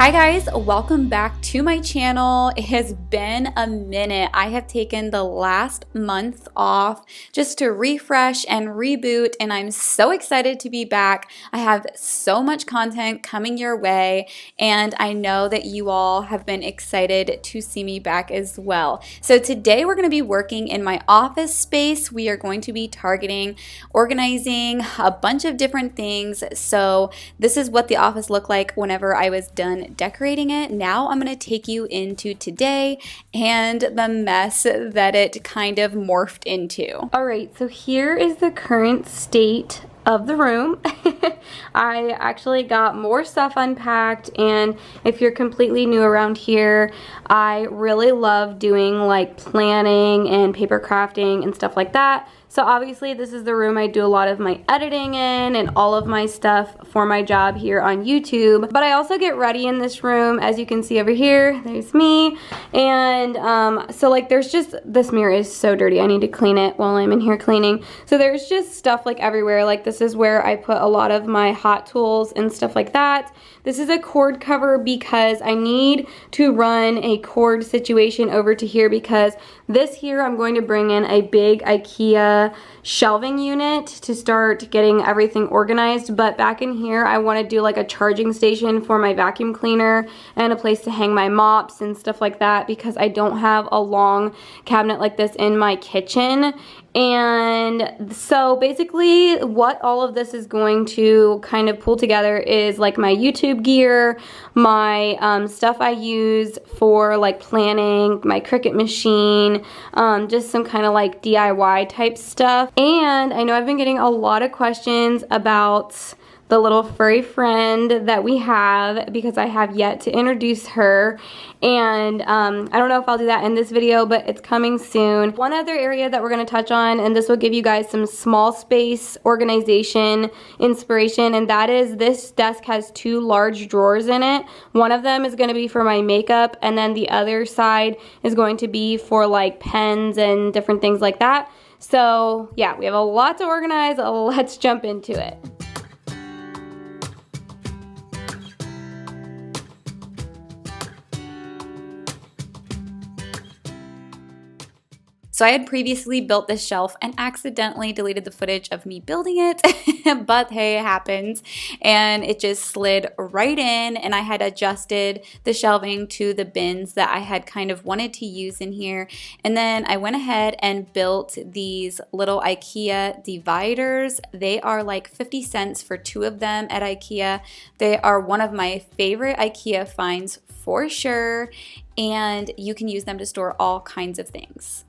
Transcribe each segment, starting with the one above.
Hi guys, welcome back to my channel. It has been a minute. I have taken the last month off just to refresh and reboot, and I'm so excited to be back. I have so much content coming your way, and I know that you all have been excited to see me back as well. So today we're going to be working in my office space. We are going to be targeting organizing a bunch of different things. So this is what the office looked like whenever I was done decorating it. Now I'm going to take you into today and the mess that it kind of morphed into. All right, so here is the current state of the room. I actually got more stuff unpacked, and if you're completely new around here, I really love doing like planning and paper crafting and stuff like that. So obviously this is the room I do a lot of my editing in and all of my stuff for my job here on YouTube. But I also get ready in this room, as you can see over here. There's me. And so like there's just, this mirror is so dirty. I need to clean it while I'm in here cleaning. So there's just stuff like everywhere. Like this is where I put a lot of my hot tools and stuff like that. This is a cord cover because I need to run a cord situation over to here, because this here I'm going to bring in a big IKEA shelving unit to start getting everything organized. But back in here I want to do like a charging station for my vacuum cleaner and a place to hang my mops and stuff like that, because I don't have a long cabinet like this in my kitchen. And so basically what all of this is going to kind of pull together is like my YouTube gear, my stuff I use for like planning, my Cricut machine, just some kind of like DIY type stuff. And I know I've been getting a lot of questions about the little furry friend that we have, because I have yet to introduce her, and I don't know if I'll do that in this video, but it's coming soon. One other area that we're going to touch on, and this will give you guys some small space organization inspiration, and that is this desk has two large drawers in it. One of them is going to be for my makeup, and then the other side is going to be for like pens and different things like that. So yeah, we have a lot to organize. Let's jump into it. So I had previously built this shelf and accidentally deleted the footage of me building it, but hey, it happens. And it just slid right in, and I had adjusted the shelving to the bins that I had kind of wanted to use in here. And then I went ahead and built these little IKEA dividers. They are like 50 cents for two of them at IKEA. They are one of my favorite IKEA finds for sure, and you can use them to store all kinds of things.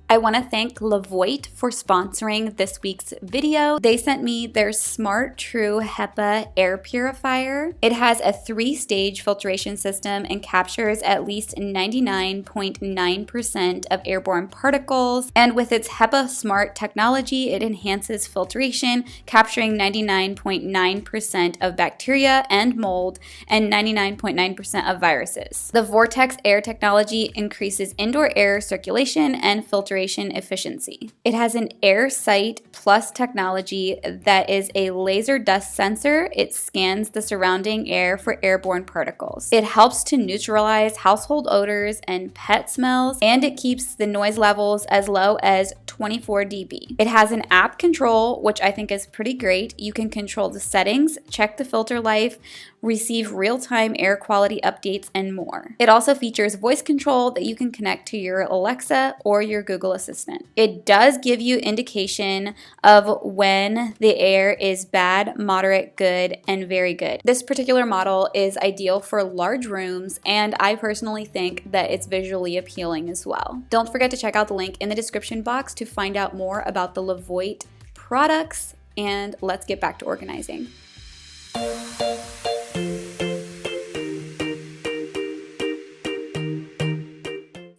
I want to thank Levoit for sponsoring this week's video. They sent me their Smart True HEPA air purifier. It has a 3-stage filtration system and captures at least 99.9% of airborne particles. And with its HEPA Smart technology, it enhances filtration, capturing 99.9% of bacteria and mold and 99.9% of viruses. The Vortex air technology increases indoor air circulation and filtration efficiency. It has an AirSight Plus technology that is a laser dust sensor. It scans the surrounding air for airborne particles. It helps to neutralize household odors and pet smells, and it keeps the noise levels as low as 24 dB. It has an app control, which I think is pretty great. You can control the settings, check the filter life, receive real-time air quality updates, and more. It also features voice control that you can connect to your Alexa or your Google Assistant. It does give you indication of when the air is bad, moderate, good, and very good. This particular model is ideal for large rooms, and I personally think that it's visually appealing as well. Don't forget to check out the link in the description box to find out more about the Levoit products, and let's get back to organizing.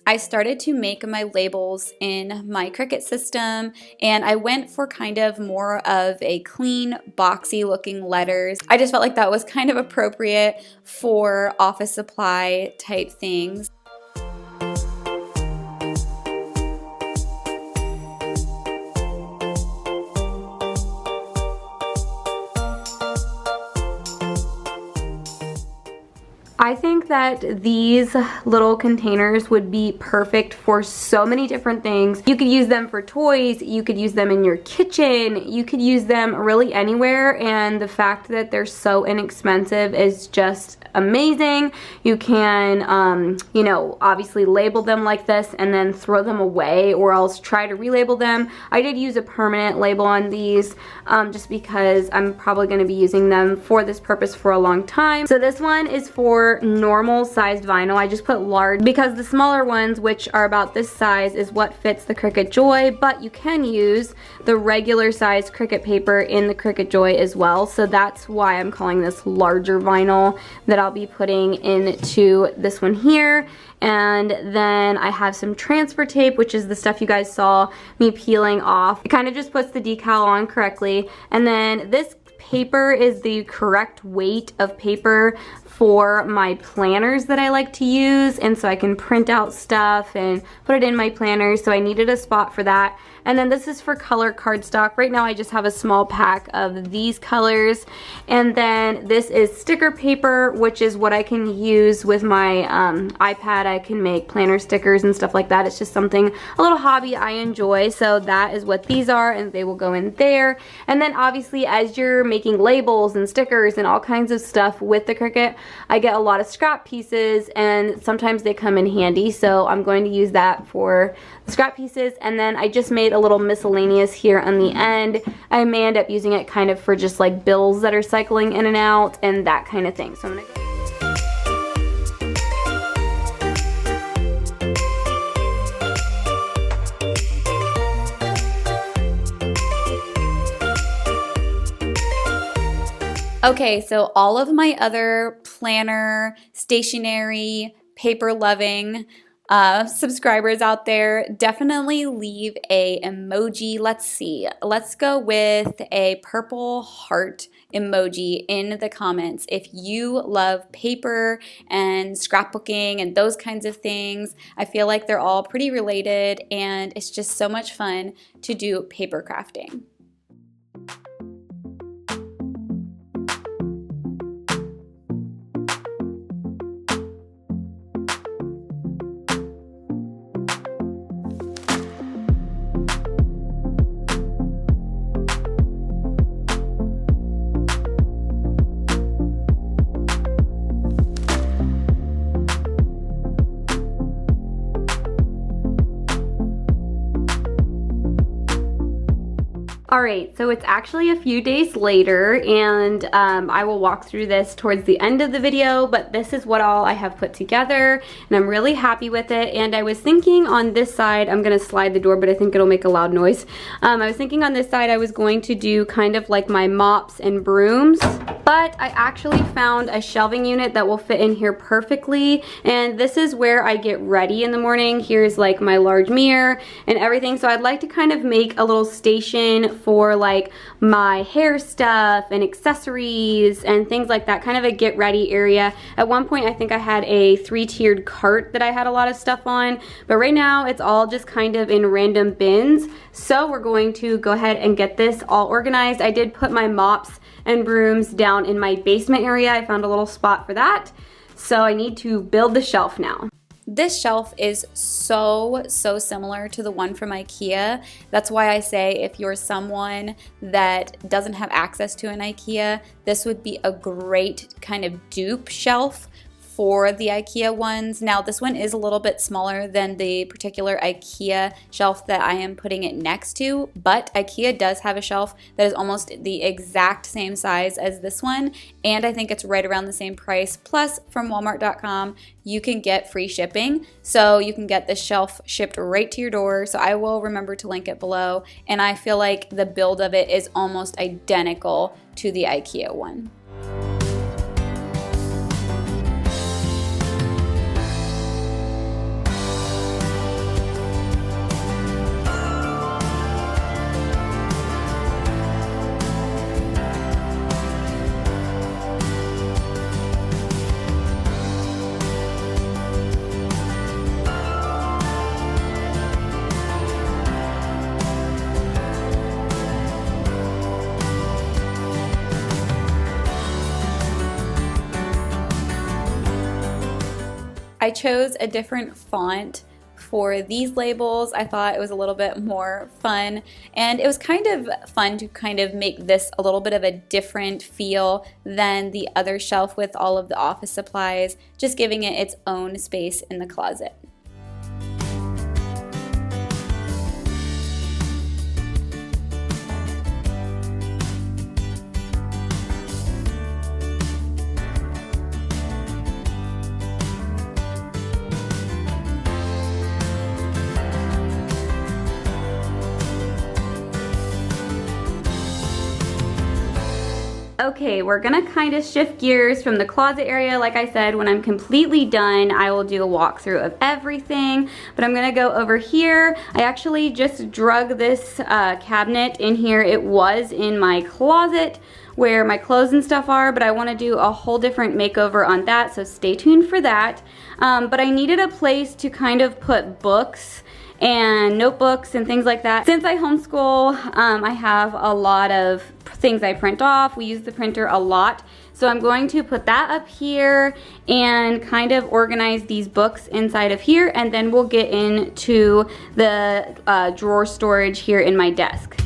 I started to make my labels in my Cricut system, and I went for kind of more of a clean, boxy looking letters. I just felt like that was kind of appropriate for office supply type things. I think that these little containers would be perfect for so many different things. You could use them for toys, you could use them in your kitchen, you could use them really anywhere, and the fact that they're so inexpensive is just amazing. You can, you know, obviously label them like this and then throw them away, or else try to relabel them. I did use a permanent label on these just because I'm probably going to be using them for this purpose for a long time. So this one is for normal sized vinyl. I just put large because the smaller ones, which are about this size, is what fits the Cricut Joy, but you can use the regular size Cricut paper in the Cricut Joy as well. So that's why I'm calling this larger vinyl that I'll be putting into this one here. And then I have some transfer tape, which is the stuff you guys saw me peeling off. It kind of just puts the decal on correctly. And then this paper is the correct weight of paper for my planners that I like to use, and so I can print out stuff and put it in my planners, so I needed a spot for that. And then this is for color cardstock. Right now I just have a small pack of these colors. And then this is sticker paper, which is what I can use with my iPad. I can make planner stickers and stuff like that. It's just something, a little hobby I enjoy. So that is what these are, and they will go in there. And then obviously as you're making labels and stickers and all kinds of stuff with the Cricut, I get a lot of scrap pieces, and sometimes they come in handy. So I'm going to use that for the scrap pieces. And then I just made a little miscellaneous here on the end. I may end up using it kind of for just like bills that are cycling in and out and that kind of thing. So I'm gonna go. Okay, so all of my other planner, stationery, paper loving subscribers out there, definitely leave a emoji. Let's see. Let's go with a purple heart emoji in the comments if you love paper and scrapbooking and those kinds of things. I feel like they're all pretty related, and it's just so much fun to do paper crafting. Alright, so it's actually a few days later, and I will walk through this towards the end of the video, but this is what all I have put together, and I'm really happy with it. And I was thinking on this side, I'm going to slide the door, but I think it'll make a loud noise. I was thinking on this side I was going to do kind of like my mops and brooms, but I actually found a shelving unit that will fit in here perfectly, and this is where I get ready in the morning. Here's like my large mirror and everything, so I'd like to kind of make a little station for like my hair stuff and accessories and things like that, kind of a get ready area. At one point I think I had a 3-tiered cart that I had a lot of stuff on, but right now it's all just kind of in random bins. So we're going to go ahead and get this all organized. I did put my mops and brooms down in my basement area. I found a little spot for that. So I need to build the shelf now. This shelf is so similar to the one from IKEA. That's why I say if you're someone that doesn't have access to an IKEA, this would be a great kind of dupe shelf for the IKEA ones. Now this one is a little bit smaller than the particular IKEA shelf that I am putting it next to, but IKEA does have a shelf that is almost the exact same size as this one, and I think it's right around the same price. Plus from Walmart.com you can get free shipping, so you can get this shelf shipped right to your door. So I will remember to link it below, and I feel like the build of it is almost identical to the IKEA one. I chose a different font for these labels. I thought it was a little bit more fun, and it was kind of fun to kind of make this a little bit of a different feel than the other shelf with all of the office supplies, just giving it its own space in the closet. Okay, we're gonna kind of shift gears from the closet area. Like I said, when I'm completely done, I will do a walkthrough of everything, but I'm gonna go over here. I actually just drug this cabinet in here. It was in my closet where my clothes and stuff are, but I wanna do a whole different makeover on that, so stay tuned for that. But I needed a place to kind of put books and notebooks and things like that. Since I homeschool, I have a lot of things I print off. We use the printer a lot. So I'm going to put that up here and kind of organize these books inside of here, and then we'll get into the drawer storage here in my desk.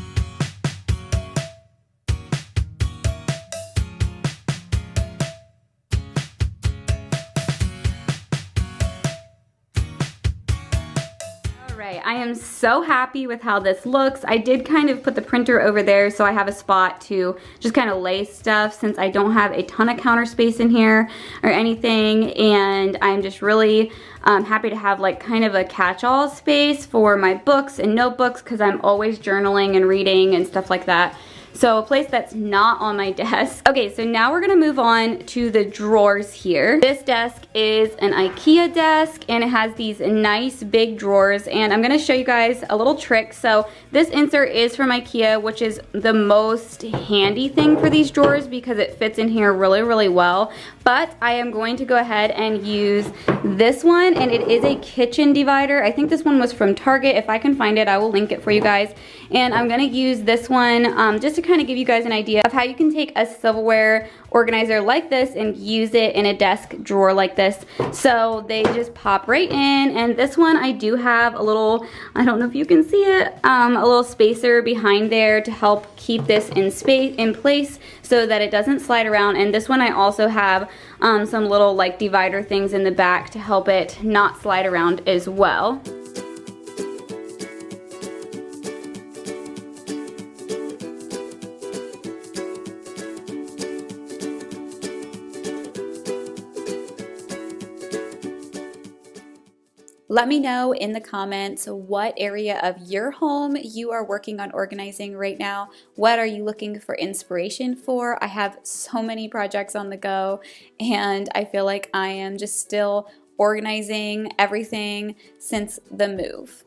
I am so happy with how this looks. I did kind of put the printer over there so I have a spot to just kind of lay stuff since I don't have a ton of counter space in here or anything, and I'm just really happy to have like kind of a catch-all space for my books and notebooks because I'm always journaling and reading and stuff like that. So a place that's not on my desk. Okay, so now we're gonna move on to the drawers here. This desk is an IKEA desk and it has these nice big drawers, and I'm gonna show you guys a little trick. So this insert is from IKEA, which is the most handy thing for these drawers because it fits in here really, really well. But I am going to go ahead and use this one, and it is a kitchen divider. I think this one was from Target. If I can find it, I will link it for you guys. And I'm gonna use this one just to kind of give you guys an idea of how you can take a silverware organizer like this and use it in a desk drawer like this. So they just pop right in, and this one I do have a little, I don't know if you can see it, a little spacer behind there to help keep this in place so that it doesn't slide around. And this one I also have some little like divider things in the back to help it not slide around as well. Let me know in the comments what area of your home you are working on organizing right now. What are you looking for inspiration for? I have so many projects on the go, and I feel like I am just still organizing everything since the move.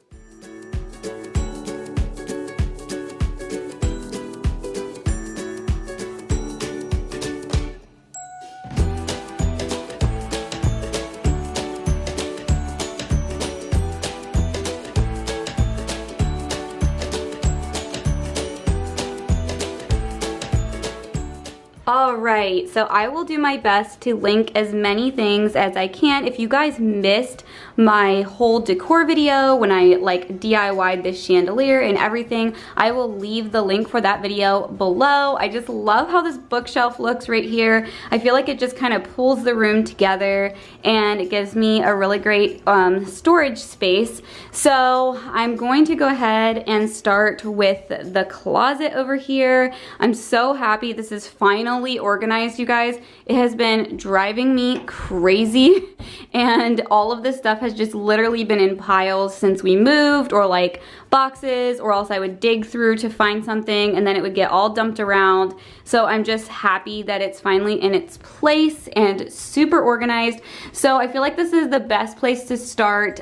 Alright, so I will do my best to link as many things as I can. If you guys missed my whole decor video when I like DIY'd this chandelier and everything, I will leave the link for that video below. I just love how this bookshelf looks right here. I feel like it just kind of pulls the room together and it gives me a really great storage space. So I'm going to go ahead and start with the closet over here. I'm so happy this is finally organized, you guys. It has been driving me crazy, and all of this stuff has just literally been in piles since we moved, or like boxes, or else I would dig through to find something and then it would get all dumped around. So I'm just happy that it's finally in its place and super organized. So I feel like this is the best place to start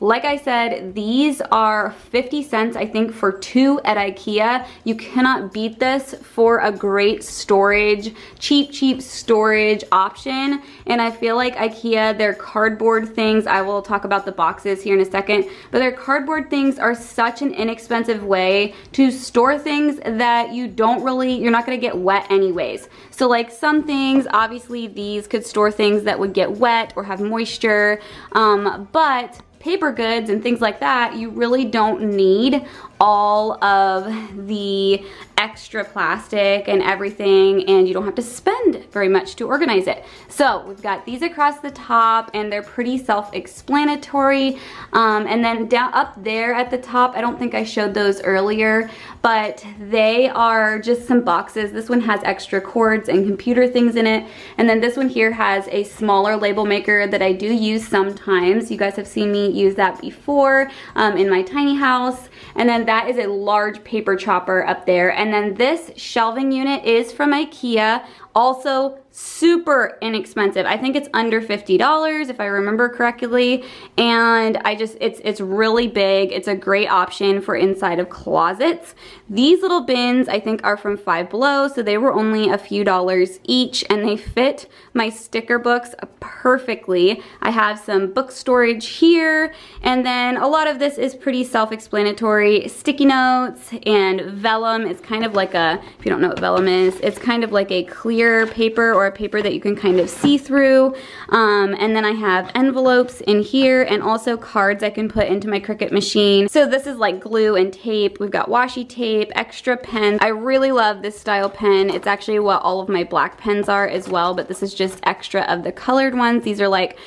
Like I said, these are 50 cents, I think, for 2 at IKEA. You cannot beat this for a great storage, cheap storage option. And I feel like IKEA, their cardboard things, I will talk about the boxes here in a second, but their cardboard things are such an inexpensive way to store things that you're not gonna get wet anyways. So like some things, obviously these could store things that would get wet or have moisture, but paper goods and things like that, you really don't need all of the extra plastic and everything, and you don't have to spend very much to organize it. So we've got these across the top, and they're pretty self-explanatory. And then down up there at the top, I don't think I showed those earlier, but they are just some boxes. This one has extra cords and computer things in it, and then this one here has a smaller label maker that I do use sometimes. You guys have seen me use that before in my tiny house. And then that is a large paper chopper up there. And then this shelving unit is from IKEA. Also super inexpensive. I think it's under $50 if I remember correctly. And it's really big. It's a great option for inside of closets. These little bins I think are from Five Below, so they were only a few dollars each, and they fit my sticker books perfectly. I have some book storage here, and then a lot of this is pretty self-explanatory. Sticky notes and vellum. It's kind of like a, if you don't know what vellum is, it's kind of like a clear paper or a paper that you can kind of see through. And then I have envelopes in here, and also cards I can put into my Cricut machine. So this is like glue and tape. We've got washi tape, extra pens. I really love this style pen. It's actually what all of my black pens are as well, but this is just extra of the colored ones. These are like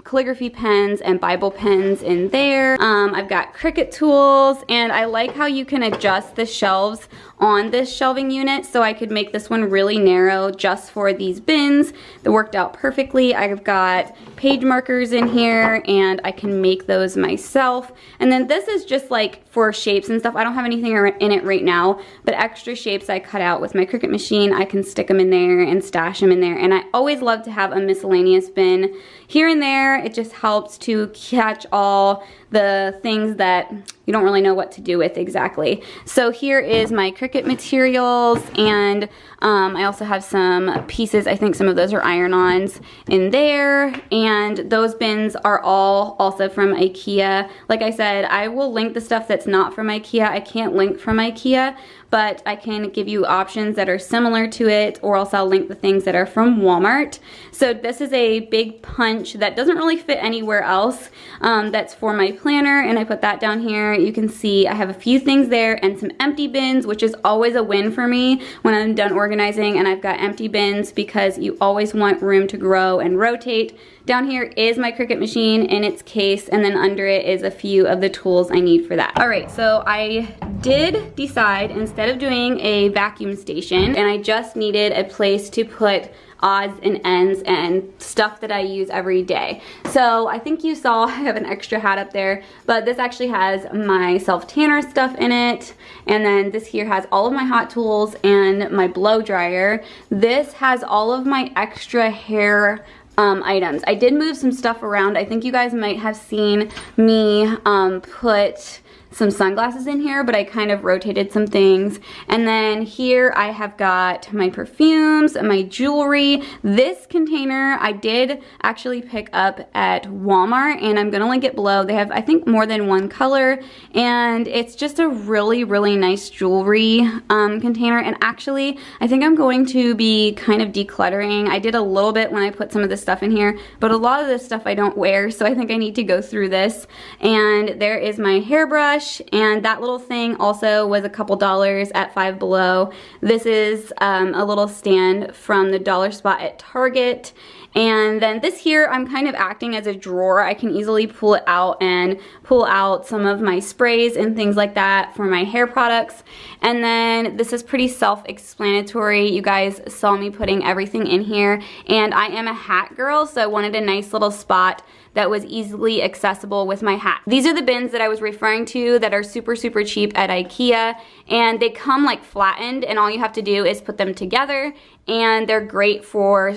calligraphy pens and Bible pens in there. I've got Cricut tools, and I like how you can adjust the shelves on this shelving unit, so I could make this one really narrow just for these bins. That worked out perfectly. I've got page markers in here, and I can make those myself. And then this is just like for shapes and stuff. I don't have anything in it right now, but extra shapes I cut out with my Cricut machine. I can stick them in there and stash them in there. And I always love to have a miscellaneous bin here and there. It just helps to catch all the things that you don't really know what to do with exactly. So here is my Cricut materials, and I also have some pieces. I think some of those are iron-ons in there, and those bins are all also from IKEA. Like I said, I will link the stuff that's not from IKEA. I can't link from IKEA, but I can give you options that are similar to it, or else I'll link the things that are from Walmart. So this is a big punch that doesn't really fit anywhere else. That's for my planner, and I put that down here. You can see I have a few things there and some empty bins, which is always a win for me when I'm done organizing and I've got empty bins, because you always want room to grow and rotate. Down here is my Cricut machine in its case, and then under it is a few of the tools I need for that. All right, so I did decide, instead of doing a vacuum station, and I just needed a place to put odds and ends and stuff that I use every day. So I think you saw I have an extra hat up there, but this actually has my self-tanner stuff in it, and then this here has all of my hot tools and my blow dryer. This has all of my extra hair items. I did move some stuff around. I think you guys might have seen me put some sunglasses in here, but I kind of rotated some things. And then here I have got my perfumes, my jewelry. This container I did actually pick up at Walmart, and I'm gonna link it below. They have, I think, more than one color, and it's just a really, really nice jewelry container. And actually, I think I'm going to be kind of decluttering. I did a little bit when I put some of this stuff in here, but a lot of this stuff I don't wear, so I think I need to go through this. And there is my hairbrush, and that little thing also was a couple dollars at Five Below. This is a little stand from the dollar spot at Target. And then this here, I'm kind of acting as a drawer. I can easily pull it out and pull out some of my sprays and things like that for my hair products. And then this is pretty self-explanatory. You guys saw me putting everything in here, and I am a hat girl, so I wanted a nice little spot that was easily accessible with my hat. These are the bins that I was referring to two that are super, super cheap at IKEA, and they come like flattened, and all you have to do is put them together, and they're great for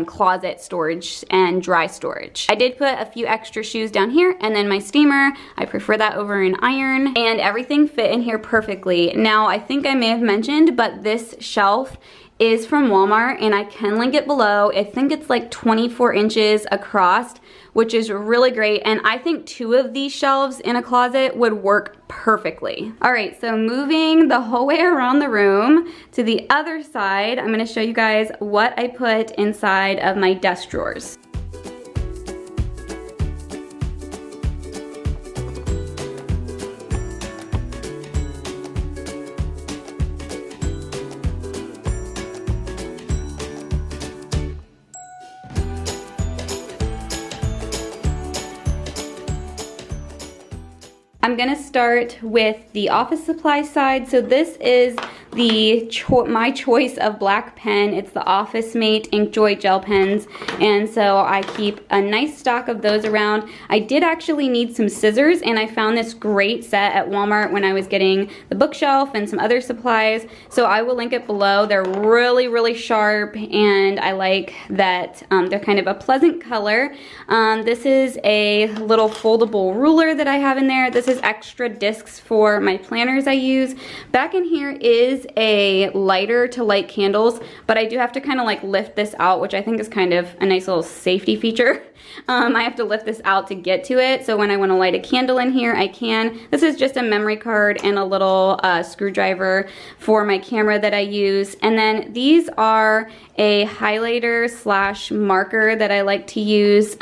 closet storage and dry storage. I did put a few extra shoes down here, and then my steamer. I prefer that over an iron, and everything fit in here perfectly. Now, I think I may have mentioned, but this shelf is from Walmart, and I can link it below. I think it's like 24 inches across, which is really great, and I think 2 of these shelves in a closet would work perfectly. All right, so moving the whole way around the room to the other side, I'm gonna show you guys what I put inside of my desk drawers. I'm gonna start with the office supply side. So this is my choice of black pen. It's the Office Mate InkJoy gel pens, and so I keep a nice stock of those around. I did actually need some scissors, and I found this great set at Walmart when I was getting the bookshelf and some other supplies, so I will link it below. They're really, really sharp, and I like that they're kind of a pleasant color. This is a little foldable ruler that I have in there. This is extra discs for my planners I use. Back in here is a lighter to light candles, but I do have to kind of like lift this out, which I think is kind of a nice little safety feature. I have to lift this out to get to it, so when I want to light a candle in here, I can. This is just a memory card and a little screwdriver for my camera that I use. And then these are a highlighter slash marker that I like to use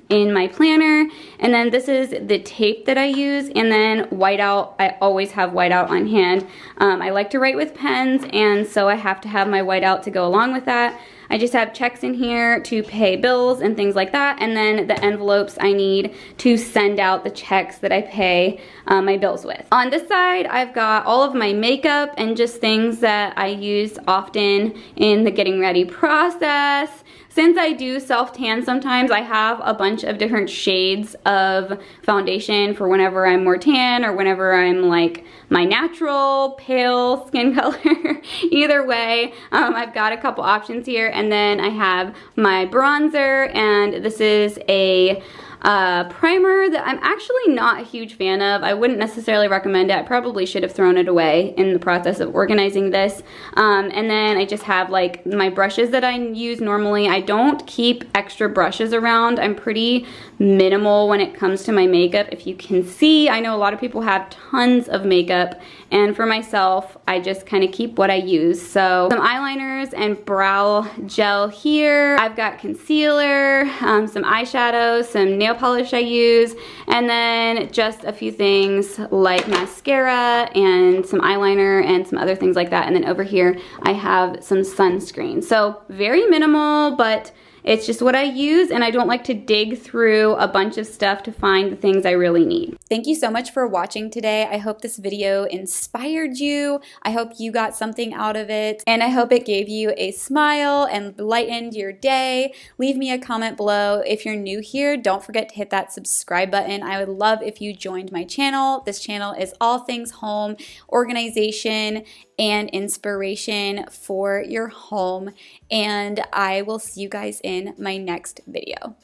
in my planner. And then this is the tape that I use, and then whiteout. I always have whiteout on hand. I like to write with pens, and so I have to have my whiteout to go along with that. I just have checks in here to pay bills and things like that, and then the envelopes I need to send out the checks that I pay my bills with. On this side, I've got all of my makeup and just things that I use often in the getting ready process. Since I do self-tan sometimes, I have a bunch of different shades of foundation for whenever I'm more tan or whenever I'm like my natural pale skin color. Either way, I've got a couple options here, and then I have my bronzer, and this is a primer that I'm actually not a huge fan of. I wouldn't necessarily recommend it. I probably should have thrown it away in the process of organizing this. And then I just have like my brushes that I use normally. I don't keep extra brushes around. I'm pretty minimal when it comes to my makeup. If you can see, I know a lot of people have tons of makeup, and for myself, I just kind of keep what I use. So some eyeliners and brow gel here. I've got concealer, some eyeshadow, some nail polish I use, and then just a few things like mascara and some eyeliner and some other things like that. And then over here, I have some sunscreen. So very minimal, but it's just what I use, and I don't like to dig through a bunch of stuff to find the things I really need. Thank you so much for watching today. I hope this video inspired you. I hope you got something out of it, and I hope it gave you a smile and lightened your day. Leave me a comment below. If you're new here, don't forget to hit that subscribe button. I would love if you joined my channel. This channel is all things home, organization, and inspiration for your home, and I will see you guys in my next video.